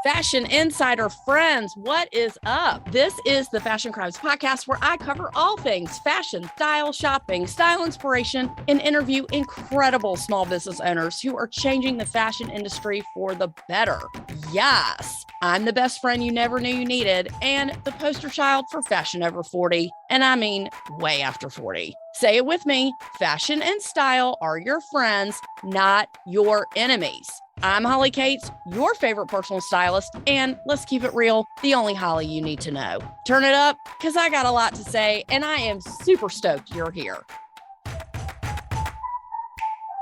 Fashion Insider friends, what is up? This is the Fashion Crimes podcast where I cover all things fashion, style, shopping, style inspiration, and interview incredible small business owners who are changing the fashion industry for the better. Yes, I'm the best friend you never knew you needed and the poster child for fashion over 40, and I mean way after 40. Say it with me, fashion and style are your friends, not your enemies. I'm Holly Cates, your favorite personal stylist, and let's keep it real, the only Holly you need to know. Turn it up, because I got a lot to say, and I am super stoked you're here.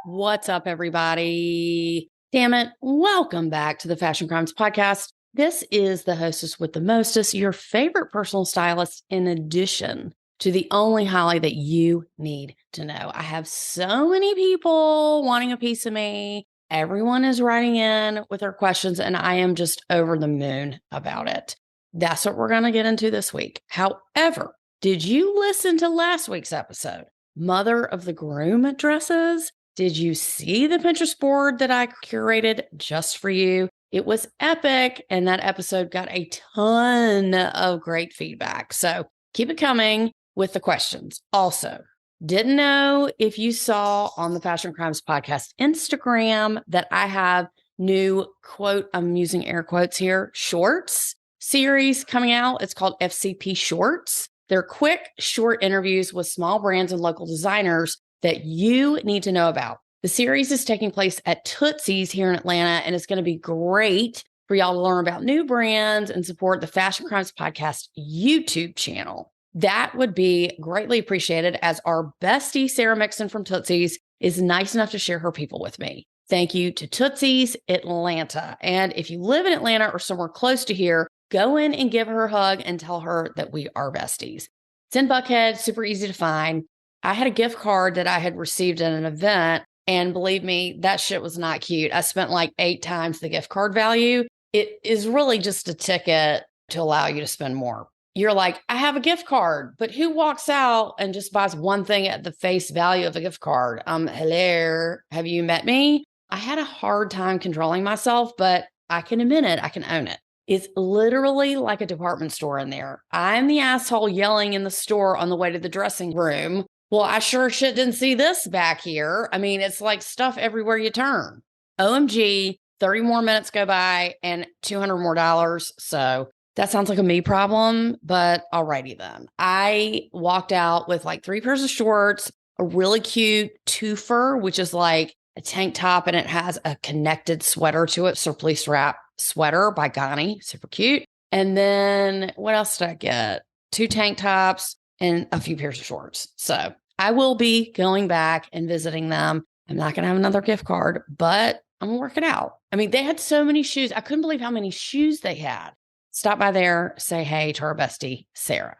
What's up, everybody? Damn it, welcome back to the Fashion Crimes podcast. This is the hostess with the mostest, your favorite personal stylist, in addition to the only Holly that you need to know. I have so many people wanting a piece of me. Everyone is writing in with their questions, and I am just over the moon about it. That's what we're going to get into this week. However, did you listen to last week's episode? Mother of the Groom dresses? Did you see the Pinterest board that I curated just for you? It was epic, and that episode got a ton of great feedback. So keep it coming with the questions. Also, didn't know if you saw on the Fashion Crimes podcast Instagram that I have new quote, I'm using air quotes here, shorts series coming out. It's called FCP Shorts. They're quick, short interviews with small brands and local designers that you need to know about. The series is taking place at Tootsie's here in Atlanta, and it's going to be great for y'all to learn about new brands and support the Fashion Crimes podcast YouTube channel. That would be greatly appreciated, as our bestie, Sarah Mixon from Tootsie's, is nice enough to share her people with me. Thank you to Tootsie's Atlanta. And if you live in Atlanta or somewhere close to here, go in and give her a hug and tell her that we are besties. It's in Buckhead, super easy to find. I had a gift card that I had received at an event, and believe me, that shit was not cute. I spent like 8 times the gift card value. It is really just a ticket to allow you to spend more. You're like, I have a gift card, but who walks out and just buys one thing at the face value of a gift card? Hello, have you met me? I had a hard time controlling myself, but I can admit it. I can own it. It's literally like a department store in there. I'm the asshole yelling in the store on the way to the dressing room. Well, I sure shit didn't see this back here. I mean, it's like stuff everywhere you turn. OMG, 30 more minutes go by and $200 more. So that sounds like a me problem, but alrighty then. I walked out with like 3 pairs of shorts, a really cute twofer, which is like a tank top and it has a connected sweater to it. So fleece wrap sweater by Ghani, super cute. And then what else did I get? 2 tank tops and a few pairs of shorts. So I will be going back and visiting them. I'm not going to have another gift card, but I'm going to work it out. I mean, they had so many shoes. I couldn't believe how many shoes they had. Stop by there, say hey to our bestie, Sarah.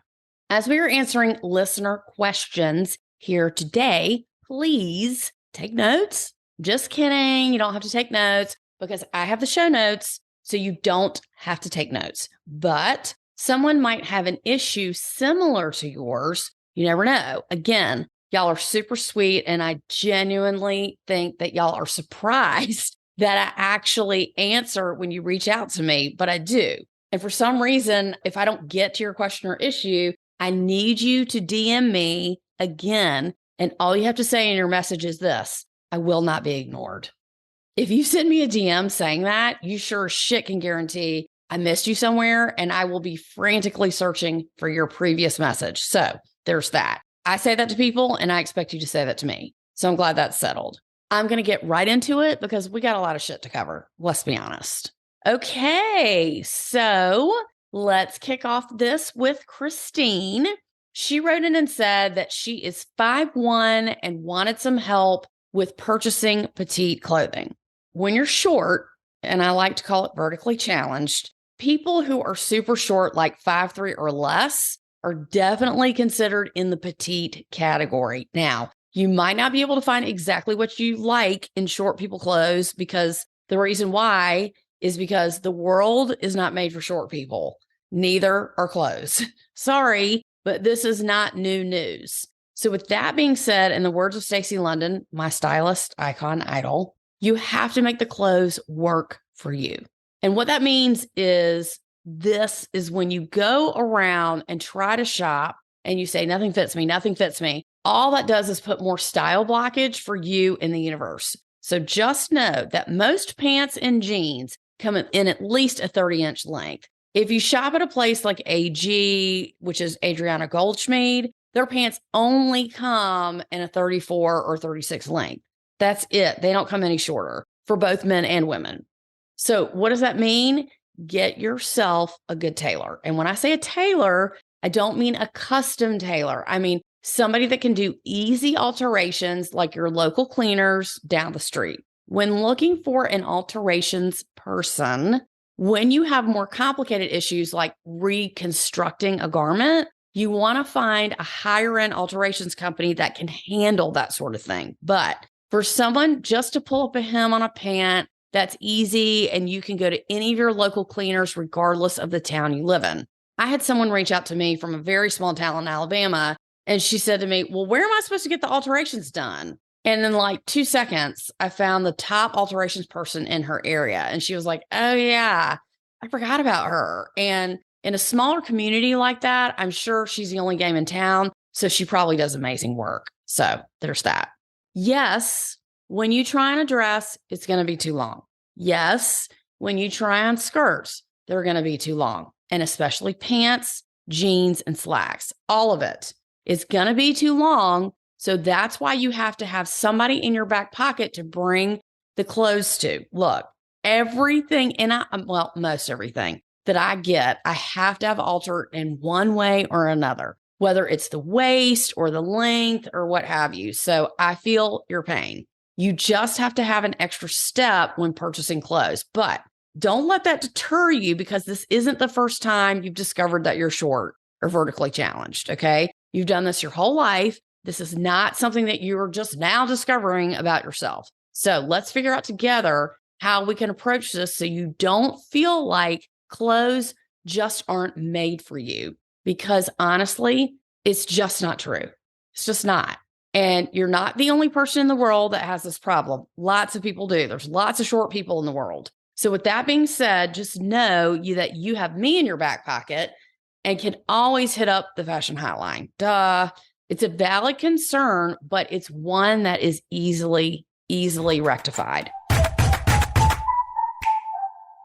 As we are answering listener questions here today, please take notes. Just kidding. You don't have to take notes because I have the show notes, so you don't have to take notes. But someone might have an issue similar to yours. You never know. Again, y'all are super sweet, and I genuinely think that y'all are surprised that I actually answer when you reach out to me, but I do. And for some reason, if I don't get to your question or issue, I need you to DM me again. And all you have to say in your message is this: I will not be ignored. If you send me a DM saying that, you sure as shit can guarantee I missed you somewhere, and I will be frantically searching for your previous message. So there's that. I say that to people, and I expect you to say that to me. So I'm glad that's settled. I'm going to get right into it because we got a lot of shit to cover. Let's be honest. Okay, so let's kick off this with Christine. She wrote in and said that she is 5'1" and wanted some help with purchasing petite clothing. When you're short, and I like to call it vertically challenged, people who are super short, like 5'3" or less, are definitely considered in the petite category. Now, you might not be able to find exactly what you like in short people clothes, because the reason why is because the world is not made for short people. Neither are clothes. Sorry, but this is not new news. So with that being said, in the words of Stacey London, my stylist, icon, idol, you have to make the clothes work for you. And what that means is this is when you go around and try to shop and you say, nothing fits me, nothing fits me. All that does is put more style blockage for you in the universe. So just know that most pants and jeans come in at least a 30-inch length. If you shop at a place like AG, which is Adriana Goldschmied, their pants only come in a 34 or 36 length. That's it. They don't come any shorter for both men and women. So what does that mean? Get yourself a good tailor. And when I say a tailor, I don't mean a custom tailor. I mean somebody that can do easy alterations like your local cleaners down the street. When looking for an alterations person, when you have more complicated issues like reconstructing a garment, you want to find a higher end alterations company that can handle that sort of thing. But for someone just to pull up a hem on a pant, that's easy, and you can go to any of your local cleaners regardless of the town you live in. I had someone reach out to me from a very small town in Alabama, and she said to me, well, where am I supposed to get the alterations done? And in like 2 seconds, I found the top alterations person in her area. And she was like, oh, yeah, I forgot about her. And in a smaller community like that, I'm sure she's the only game in town. So she probably does amazing work. So there's that. Yes, when you try on a dress, it's going to be too long. Yes, when you try on skirts, they're going to be too long. And especially pants, jeans, and slacks. All of it is going to be too long. So that's why you have to have somebody in your back pocket to bring the clothes to. Look, everything, most everything that I get, I have to have altered in one way or another, whether it's the waist or the length or what have you. So I feel your pain. You just have to have an extra step when purchasing clothes, but don't let that deter you because this isn't the first time you've discovered that you're short or vertically challenged. Okay. You've done this your whole life. This is not something that you're just now discovering about yourself. So let's figure out together how we can approach this so you don't feel like clothes just aren't made for you, because honestly, it's just not true. It's just not. And you're not the only person in the world that has this problem. Lots of people do. There's lots of short people in the world. So with that being said, just know that you have me in your back pocket and can always hit up the fashion hotline. Duh. It's a valid concern, but it's one that is easily rectified.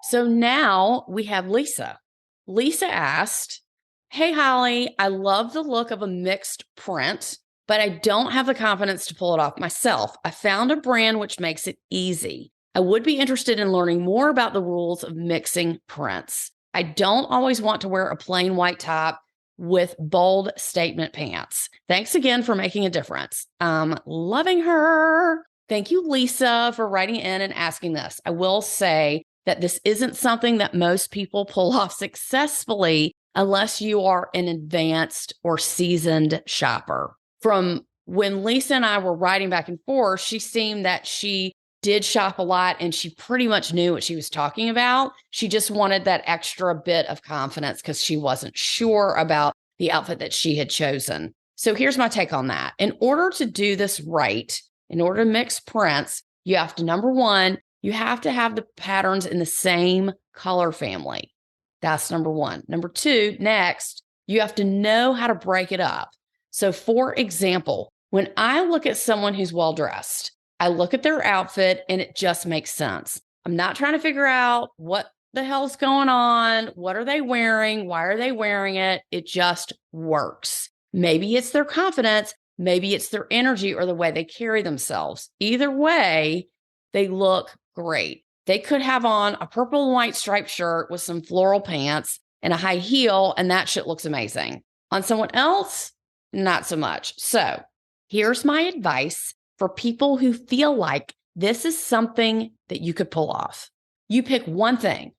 So now we have Lisa. Lisa asked, hey, Holly, I love the look of a mixed print, but I don't have the confidence to pull it off myself. I found a brand which makes it easy. I would be interested in learning more about the rules of mixing prints. I don't always want to wear a plain white top with bold statement pants. Thanks again for making a difference. Loving her. Thank you, Lisa, for writing in and asking this. I will say that this isn't something that most people pull off successfully unless you are an advanced or seasoned shopper. From when Lisa and I were writing back and forth, she seemed that she did shop a lot and she pretty much knew what she was talking about. She just wanted that extra bit of confidence because she wasn't sure about the outfit that she had chosen. So here's my take on that. In order to do this right, in order to mix prints, you have to, number one, you have to have the patterns in the same color family. That's number one. Number two, next, you have to know how to break it up. So for example, when I look at someone who's well-dressed, I look at their outfit and it just makes sense. I'm not trying to figure out what the hell's going on. What are they wearing? Why are they wearing it? It just works. Maybe it's their confidence. Maybe it's their energy or the way they carry themselves. Either way, they look great. They could have on a purple and white striped shirt with some floral pants and a high heel, and that shit looks amazing. On someone else, not so much. So here's my advice for people who feel like this is something that you could pull off. You pick one thing,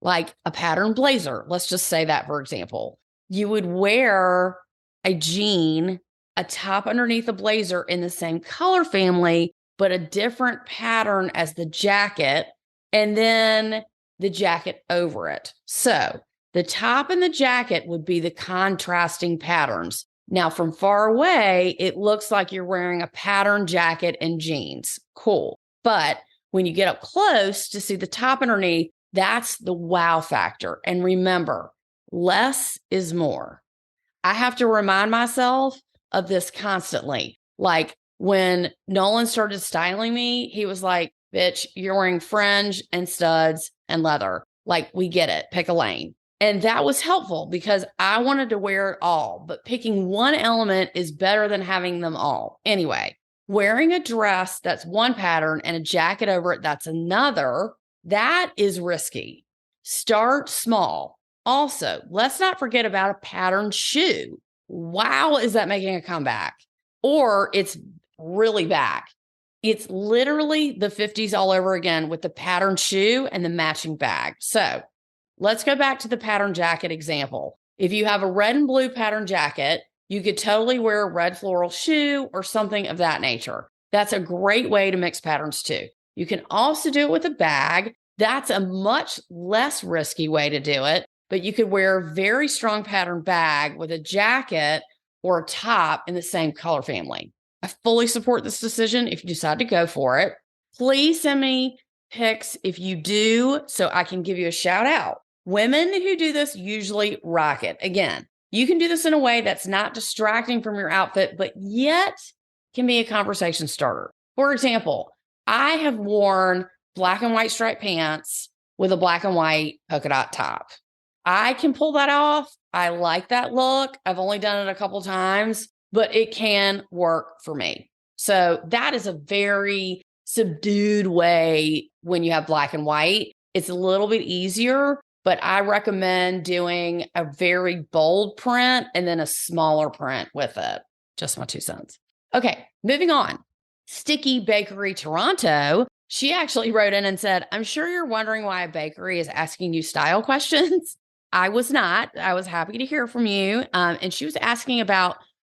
like a pattern blazer. Let's just say that, for example. You would wear a jean, a top underneath a blazer in the same color family, but a different pattern as the jacket, and then the jacket over it. So the top and the jacket would be the contrasting patterns. Now, from far away, it looks like you're wearing a pattern jacket and jeans. Cool. But When you get up close to see the top underneath, that's the wow factor. And remember, less is more. I have to remind myself of this constantly. Like when Nolan started styling me, he was like, bitch, you're wearing fringe and studs and leather. Like, we get it. Pick a lane. And that was helpful because I wanted to wear it all, but picking one element is better than having them all. Anyway, wearing a dress that's one pattern and a jacket over it that's another, that is risky. Start small. Also, let's not forget about a patterned shoe. Wow, is that making a comeback? Or it's really back. It's literally the 50s all over again with the patterned shoe and the matching bag. So let's go back to the pattern jacket example. If you have a red and blue pattern jacket, you could totally wear a red floral shoe or something of that nature. That's a great way to mix patterns too. You can also do it with a bag. That's a much less risky way to do it, but you could wear a very strong pattern bag with a jacket or a top in the same color family. I fully support this decision if you decide to go for it. Please send me pics if you do so I can give you a shout out. Women who do this usually rock it. Again, you can do this in a way that's not distracting from your outfit, but yet can be a conversation starter. For example, I have worn black and white striped pants with a black and white polka dot top. I can pull that off. I like that look. I've only done it a couple times, but it can work for me. So that is a very subdued way when you have black and white. It's a little bit easier, but I recommend doing a very bold print and then a smaller print with it. Just my 2 cents. Okay, moving on. Sticky Bakery Toronto. She actually wrote in and said, I'm sure you're wondering why a bakery is asking you style questions. I was not. I was happy to hear from you. And she was asking about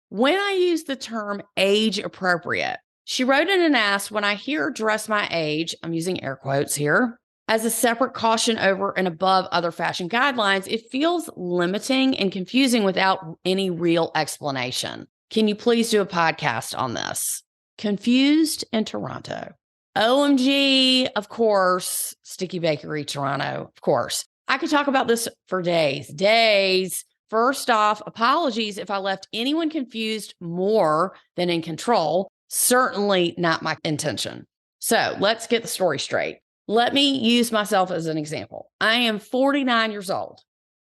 when I use the term age appropriate. She wrote in and asked, when I hear dress my age, I'm using air quotes here, as a separate caution over and above other fashion guidelines, it feels limiting and confusing without any real explanation. Can you please do a podcast on this? Confused in Toronto. OMG, of course, Sticky Bakery Toronto, of course. I could talk about this for days. First off, apologies if I left anyone confused more than in control. Certainly not my intention. So let's get the story straight. Let me use myself as an example. I am 49 years old.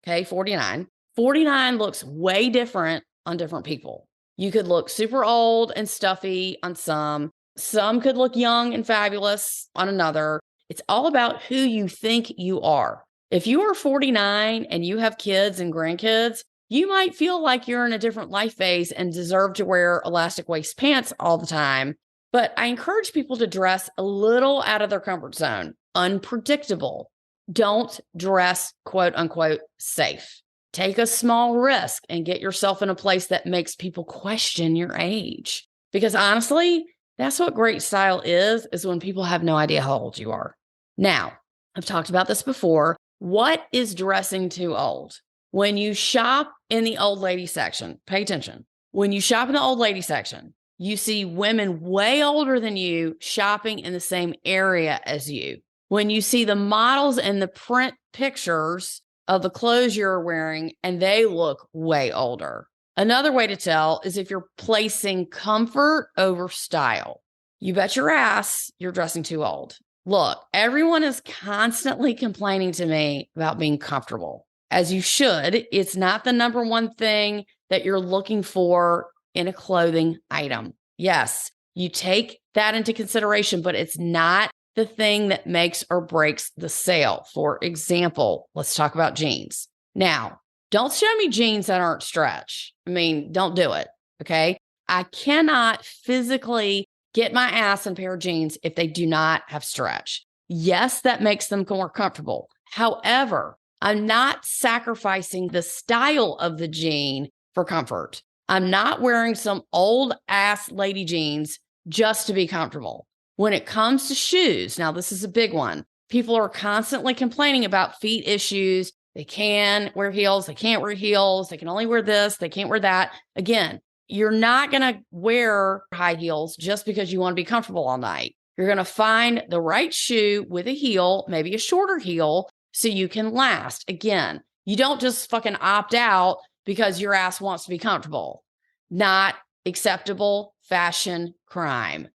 Okay, 49. 49 looks way different on different people. You could look super old and stuffy on some. Some could look young and fabulous on another. It's all about who you think you are. If you are 49 and you have kids and grandkids, you might feel like you're in a different life phase and deserve to wear elastic waist pants all the time. But I encourage people to dress a little out of their comfort zone, unpredictable. Don't dress, quote unquote, safe. Take a small risk and get yourself in a place that makes people question your age. Because honestly, that's what great style is when people have no idea how old you are. Now, I've talked about this before. What is dressing too old? When you shop in the old lady section, pay attention. When you shop in the old lady section, you see women way older than you shopping in the same area as you. When you see the models and the print pictures of the clothes you're wearing and they look way older. Another way to tell is if you're placing comfort over style. You bet your ass you're dressing too old. Look, everyone is constantly complaining to me about being comfortable. As you should, it's not the number one thing that you're looking for in a clothing item. Yes, you take that into consideration, but it's not the thing that makes or breaks the sale. For example, let's talk about jeans. Now, don't show me jeans that aren't stretch. I mean, don't do it, okay? I cannot physically get my ass in a pair of jeans if they do not have stretch. Yes, that makes them more comfortable. However, I'm not sacrificing the style of the jean for comfort. I'm not wearing some old ass lady jeans just to be comfortable. When it comes to shoes, now this is a big one. People are constantly complaining about feet issues. They can wear heels. They can't wear heels. They can only wear this. They can't wear that. Again, you're not going to wear high heels just because you want to be comfortable all night. You're going to find the right shoe with a heel, maybe a shorter heel, so you can last. Again, you don't just fucking opt out because your ass wants to be comfortable. Not acceptable fashion crime.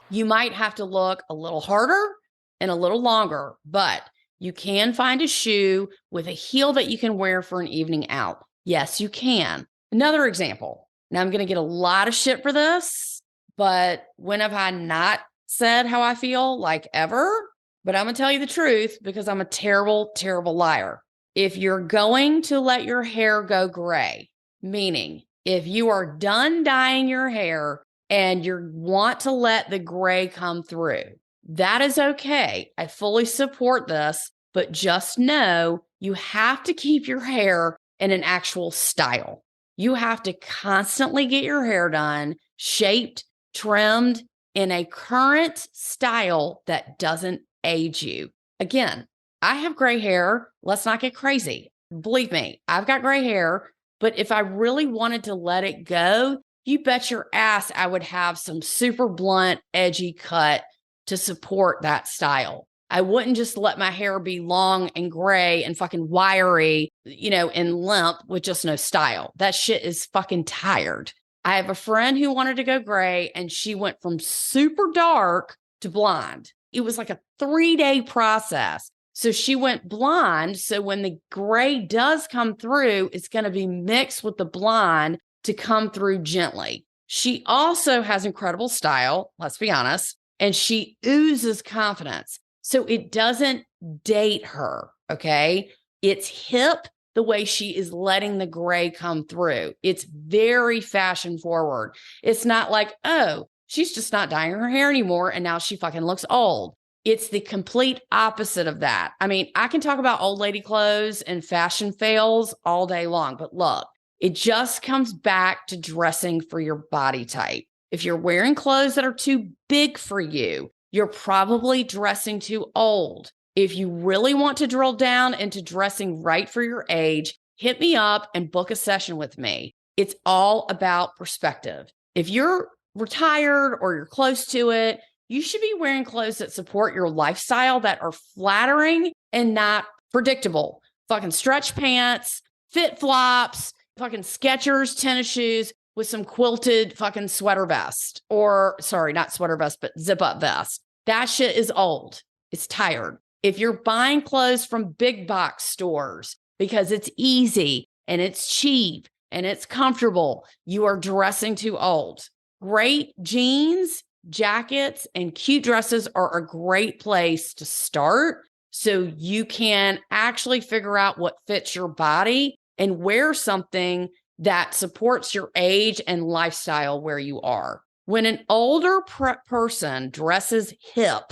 You might have to look a little harder and a little longer, but you can find a shoe with a heel that you can wear for an evening out. Yes, you can. Another example. Now, I'm going to get a lot of shit for this, but when have I not said how I feel, like ever? But I'm going to tell you the truth because I'm a terrible, terrible liar. If you're going to let your hair go gray, meaning if you are done dyeing your hair and you want to let the gray come through, that is okay. I fully support this, but just know you have to keep your hair in an actual style. You have to constantly get your hair done, shaped, trimmed in a current style that doesn't age you. Again, I have gray hair. Let's not get crazy. Believe me, I've got gray hair, but if I really wanted to let it go, you bet your ass I would have some super blunt, edgy cut to support that style. I wouldn't just let my hair be long and gray and fucking wiry, and limp with just no style. That shit is fucking tired. I have a friend who wanted to go gray and she went from super dark to blonde. It was like a 3-day process. So she went blonde. So when the gray does come through, it's going to be mixed with the blonde to come through gently. She also has incredible style, let's be honest, and she oozes confidence. So it doesn't date her, okay? It's hip the way she is letting the gray come through. It's very fashion forward. It's not like, oh, she's just not dyeing her hair anymore and now she fucking looks old. It's the complete opposite of that. I mean, I can talk about old lady clothes and fashion fails all day long, but look, it just comes back to dressing for your body type. If you're wearing clothes that are too big for you, you're probably dressing too old. If you really want to drill down into dressing right for your age, hit me up and book a session with me. It's all about perspective. If you're retired or you're close to it, you should be wearing clothes that support your lifestyle, that are flattering and not predictable. Fucking stretch pants, fit flops, fucking Skechers tennis shoes with some quilted fucking sweater vest, or sorry, not sweater vest, but zip up vest. That shit is old. It's tired. If you're buying clothes from big box stores because it's easy and it's cheap and it's comfortable, you are dressing too old. Great jeans, jackets, and cute dresses are a great place to start so you can actually figure out what fits your body and wear something that supports your age and lifestyle where you are. When an older person dresses hip,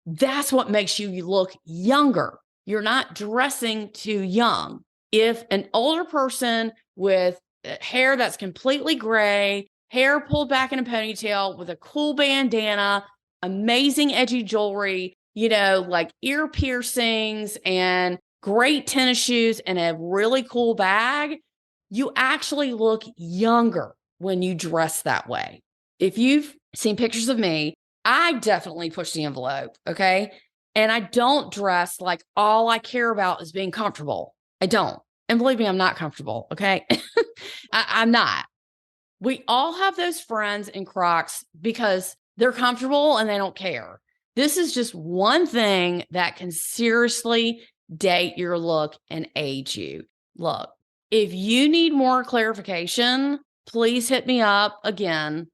that's what makes you look younger. You're not dressing too young. If an older person with hair that's completely gray, hair pulled back in a ponytail with a cool bandana, amazing edgy jewelry, like ear piercings and great tennis shoes and a really cool bag, you actually look younger when you dress that way. If you've seen pictures of me, I definitely push the envelope, okay? And I don't dress like all I care about is being comfortable. I don't. And believe me, I'm not comfortable, okay? I'm not. We all have those friends in Crocs because they're comfortable and they don't care. This is just one thing that can seriously date your look and age you. Look, if you need more clarification, please hit me up again.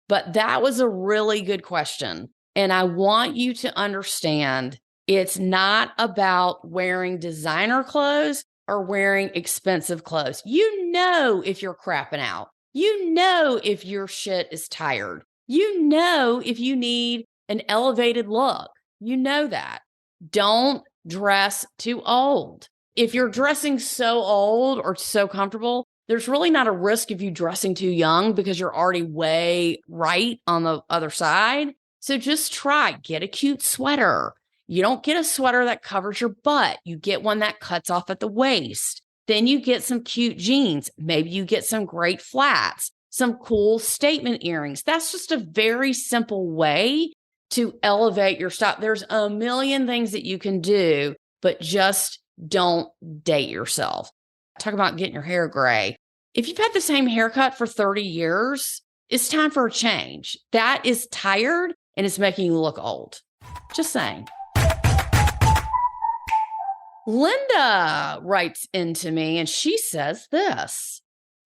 But that was a really good question. And I want you to understand it's not about wearing designer clothes or wearing expensive clothes. You know if you're crapping out. You know if your shit is tired. You know if you need an elevated look. You know that. Don't dress too old. If you're dressing so old or so comfortable, there's really not a risk of you dressing too young because you're already way right on the other side. So just get a cute sweater. You don't get a sweater that covers your butt. You get one that cuts off at the waist. Then you get some cute jeans. Maybe you get some great flats, some cool statement earrings. That's just a very simple way to elevate your style. There's a million things that you can do, but just don't date yourself. Talk about getting your hair gray. If you've had the same haircut for 30 years, it's time for a change. That is tired and it's making you look old. Just saying. Linda writes into me and she says this.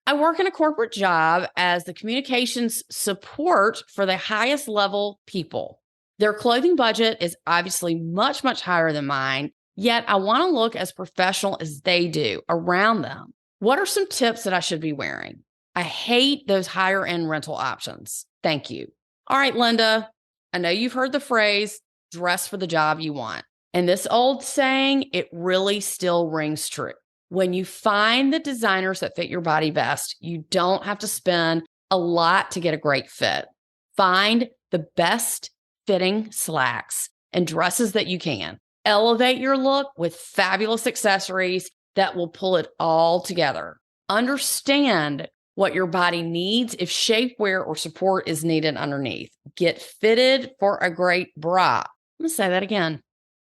I work in a corporate job as the communications support for the highest level people. Their clothing budget is obviously much, much higher than mine, yet I want to look as professional as they do around them. What are some tips that I should be wearing? I hate those higher end rental options. Thank you. All right, Linda, I know you've heard the phrase, dress for the job you want. And this old saying, it really still rings true. When you find the designers that fit your body best, you don't have to spend a lot to get a great fit. Find the best fitting slacks and dresses that you can. Elevate your look with fabulous accessories that will pull it all together. Understand what your body needs if shapewear or support is needed underneath. Get fitted for a great bra. I'm going to say that again.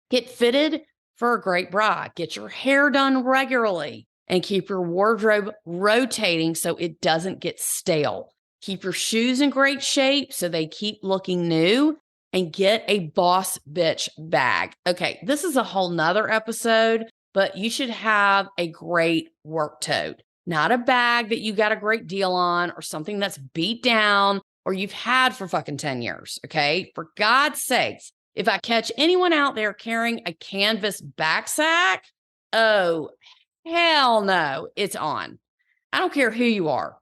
Get fitted for a great bra. Get your hair done regularly and keep your wardrobe rotating so it doesn't get stale. Keep your shoes in great shape so they keep looking new, and get a boss bitch bag. Okay, this is a whole nother episode, but you should have a great work tote, not a bag that you got a great deal on or something that's beat down or you've had for fucking 10 years. Okay, for God's sakes. If I catch anyone out there carrying a canvas backsack, oh, hell no, it's on. I don't care who you are.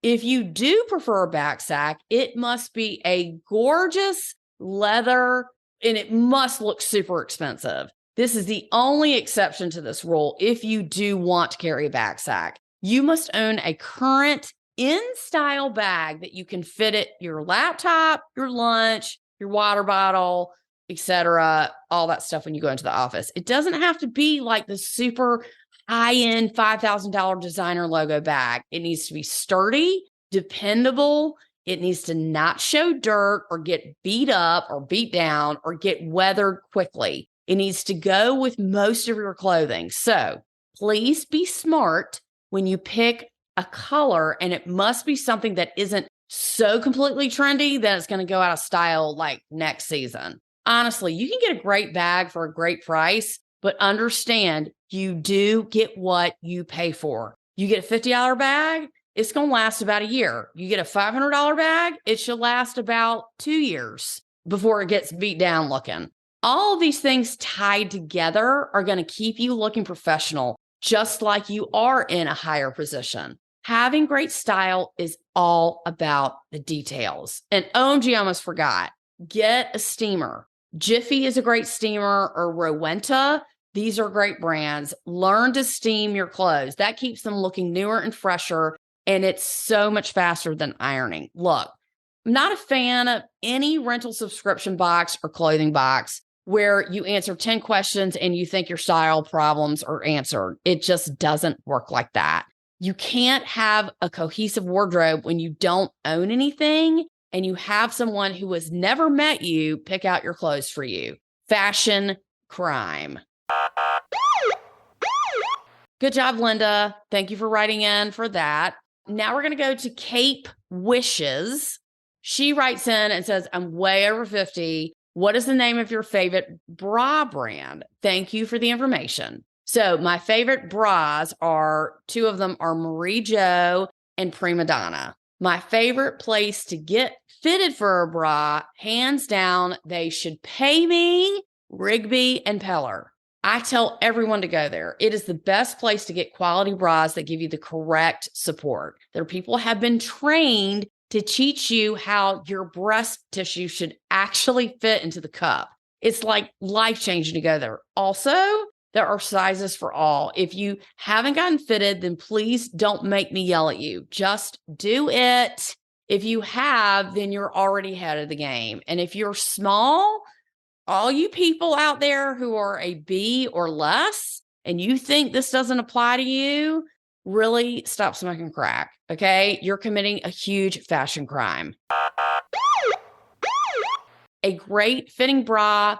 If you do prefer a backsack, it must be a gorgeous leather and it must look super expensive. This is the only exception to this rule. If you do want to carry a backsack, you must own a current in-style bag that you can fit it your laptop, your lunch, your water bottle, etc., all that stuff when you go into the office. It doesn't have to be like the super high-end $5,000 designer logo bag. It needs to be sturdy, dependable. It needs to not show dirt or get beat up or beat down or get weathered quickly. It needs to go with most of your clothing. So please be smart when you pick a color, and it must be something that isn't so completely trendy that it's going to go out of style like next season. Honestly, you can get a great bag for a great price, but understand you do get what you pay for. You get a $50 bag, it's going to last about a year. You get a $500 bag, it should last about 2 years before it gets beat down looking. All of these things tied together are going to keep you looking professional, just like you are in a higher position. Having great style is all about the details. And OMG, I almost forgot. Get a steamer. Jiffy is a great steamer, or Rowenta. These are great brands. Learn to steam your clothes. That keeps them looking newer and fresher, and it's so much faster than ironing. Look, I'm not a fan of any rental subscription box or clothing box where you answer 10 questions and you think your style problems are answered. It just doesn't work like that. You can't have a cohesive wardrobe when you don't own anything and you have someone who has never met you pick out your clothes for you. Fashion crime. Good job, Linda. Thank you for writing in for that. Now we're going to go to Cape Wishes. She writes in and says, I'm way over 50. What is the name of your favorite bra brand? Thank you for the information. So my favorite bras are, two of them are Marie Jo and Prima Donna. My favorite place to get fitted for a bra, hands down, they should pay me, Rigby and Peller. I tell everyone to go there. It is the best place to get quality bras that give you the correct support. Their people have been trained to teach you how your breast tissue should actually fit into the cup. It's like life-changing to go there. Also, there are sizes for all. If you haven't gotten fitted, then please don't make me yell at you. Just do it. If you have, then you're already ahead of the game. And if you're small, all you people out there who are a B or less, and you think this doesn't apply to you, really stop smoking crack. Okay. You're committing a huge fashion crime. A great fitting bra,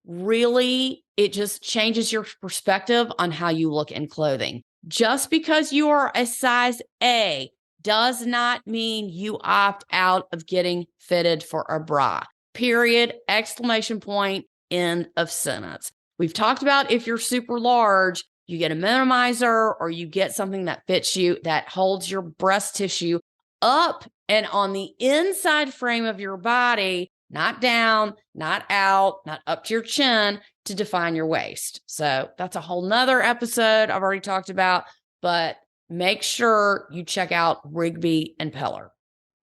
really, it just changes your perspective on how you look in clothing. Just because you are a size A does not mean you opt out of getting fitted for a bra. Period. Exclamation point. End of sentence. We've talked about if you're super large, you get a minimizer or you get something that fits you, that holds your breast tissue up and on the inside frame of your body, not down, not out, not up to your chin to define your waist. So that's a whole nother episode I've already talked about, but make sure you check out Rigby and Peller.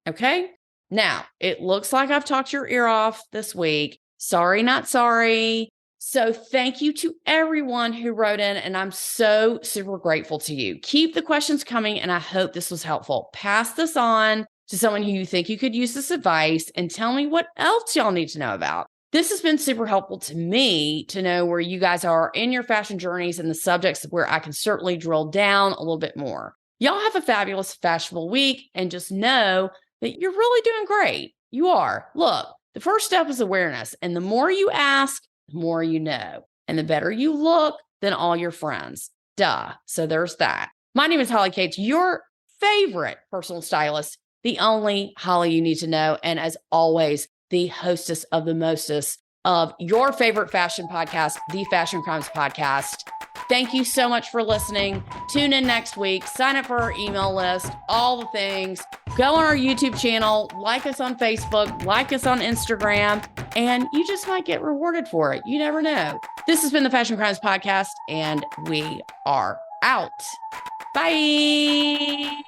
Okay. Now it looks like I've talked your ear off this week. Sorry, not sorry. So thank you to everyone who wrote in, and I'm so super grateful to you. Keep the questions coming, and I hope this was helpful. Pass this on to someone who you think you could use this advice and tell me what else y'all need to know about. This has been super helpful to me to know where you guys are in your fashion journeys and the subjects where I can certainly drill down a little bit more. Y'all have a fabulous fashionable week, and just know that you're really doing great. You are. Look, the first step is awareness, and the more you ask, the more you know, and the better you look than all your friends. Duh. So there's that. My name is Holly Cates, your favorite personal stylist, the only Holly you need to know. And as always, the hostess of the mostest of your favorite fashion podcast, the Fashion Crimes Podcast. Thank you so much for listening. Tune in next week. Sign up for our email list, all the things. Go on our YouTube channel, like us on Facebook, like us on Instagram, and you just might get rewarded for it. You never know. This has been the Fashion Crimes Podcast, and we are out. Bye.